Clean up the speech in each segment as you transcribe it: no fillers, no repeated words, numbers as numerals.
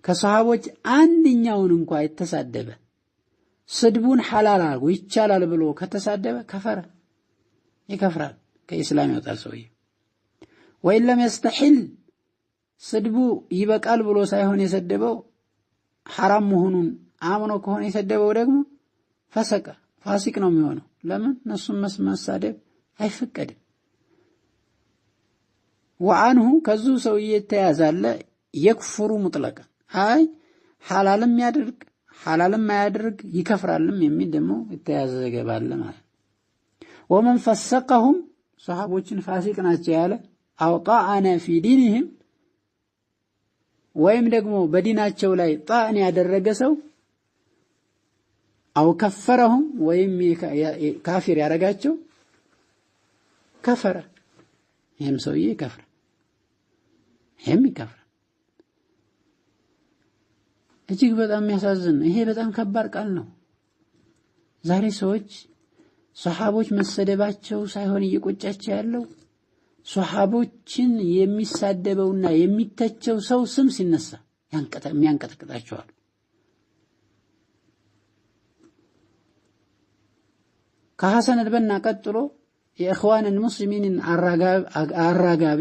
ከሰሃቦች አንድኛውን እንኳን የተሳደበ ስድቡን ሐላል አድርጎ ይቻላል ብሎ ከተሳደበ ከፈረ ይከፍራል ከኢስላም ይወጣል ሰውዬ ወይለም يستحل ስድቡ ይበቃል ብሎ ሳይሆን የሰደበው ሐራም መሆኑን አምኖ ከሆነ የሰደበው ደግሞ ፈሰቀ ፋሲቅ ነው የሚሆነው ለምን እነሱም መሳደብ አይፈቀድም وعنه ከዙ ሰውዬ ተያዛለ يكفر مطلقا አይ ሐላልም ያድርግ ሐላልም ማያድርግ ይከፍራልም የሚል ደግሞ የተያዘ ዘገባለ ማለት ومن فسقهم ሰሃቦችን ፋሲቅ ናቸው ያለ አውጣአና في دينهم ወይም ደግሞ በዲናቸው ላይ ጣዕን ያደረገ ሰው አው ከፈረهم ወይም ካፊር ያረጋቸው ከፈረ ይሄም ሰውዬ ከፈረ ይሄም ይከፍራል እጅግ በጣም የሚያሳዝን ይሄ በጣም ከባድ ቃል ነው ዛሬ ሰዎች ሰሃቦች መሰደባቸው ሳይሆን እየቆጫቸው ያለው ሰሃቦችን የሚሳደበውና የሚተቸው ሰው ስም ሲነሳ የሚያንቀጠቅጣቸዋል ከሐሰን አልበና ቀጥሎ የኢኽዋን المسلمين አራጋቢ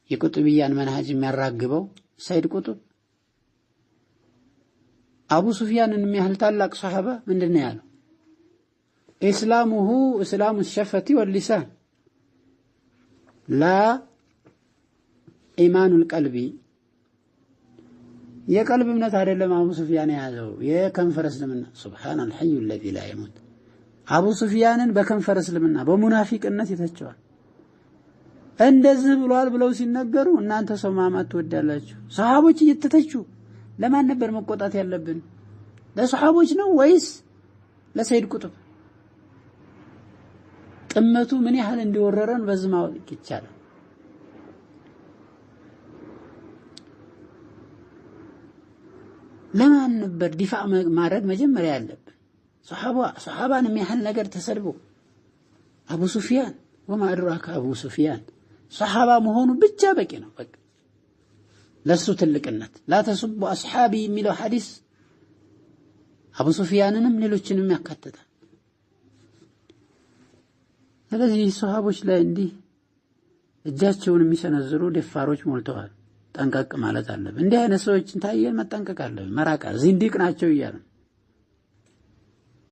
የቁጥብያን መንሃጅ የሚያራግበው ሰይድ ቁጥብ አቡ ሱፊያንን የሚያህል ታላቅ ሷሃባ ምንድነው ያለው እስላሙ الشفة واللسان لا ኢማኑ القلب የቀልብ እምነት አይደለም አቡ ሱፊያን ያዘው የከንፈር እስልምና ሱብሃነ الحي الذي لا يموت አቡ ሱፊያንን በከንፈር እስልምና በሙናፊቅነት ይተቸዋል እንደዚህ ብሏል ብለው ሲነገሩ እናንተ ሰው ማማት ትወዳላችሁ ሰሃቦች እየተተቹ ለማን ነበር መቆጣት ያለብን ለሰሃቦች ነው ወይስ ለሰይድ ቁጥብ ጥመቱ ምን ያህል እንደወረረን በዚህ ማወቅ ይቻላል ለማን ነበር ዲፋዕ ማድረግ መጀመሪያ ያለብን ሰሃባን የሚያህል ነገር ተሰድቦ አቡ ሱፊያን ወማ አድራከ አቡ ሱፊያን ሰሃባ መሆኑ ብቻ በቂ ነው በቃ ለሱ ትልቅነት ላ ተስቡ አስሐቢ የሚለው ሐዲስ አቡ ሱፊያንንም ሌሎችንም ያካትታል ስለዚህ ሰሃቦች ላይ እንዲህ እጃቸውን የሚሰነዝሩ ደፋሮች ሞልተዋል ጠንቀቅ ማለት አለብን እንዲህ አይነት ሰዎችን ታየን መጠንቀቅ አለብን መራቃ ዚንዲቅ ናቸው ይያሉ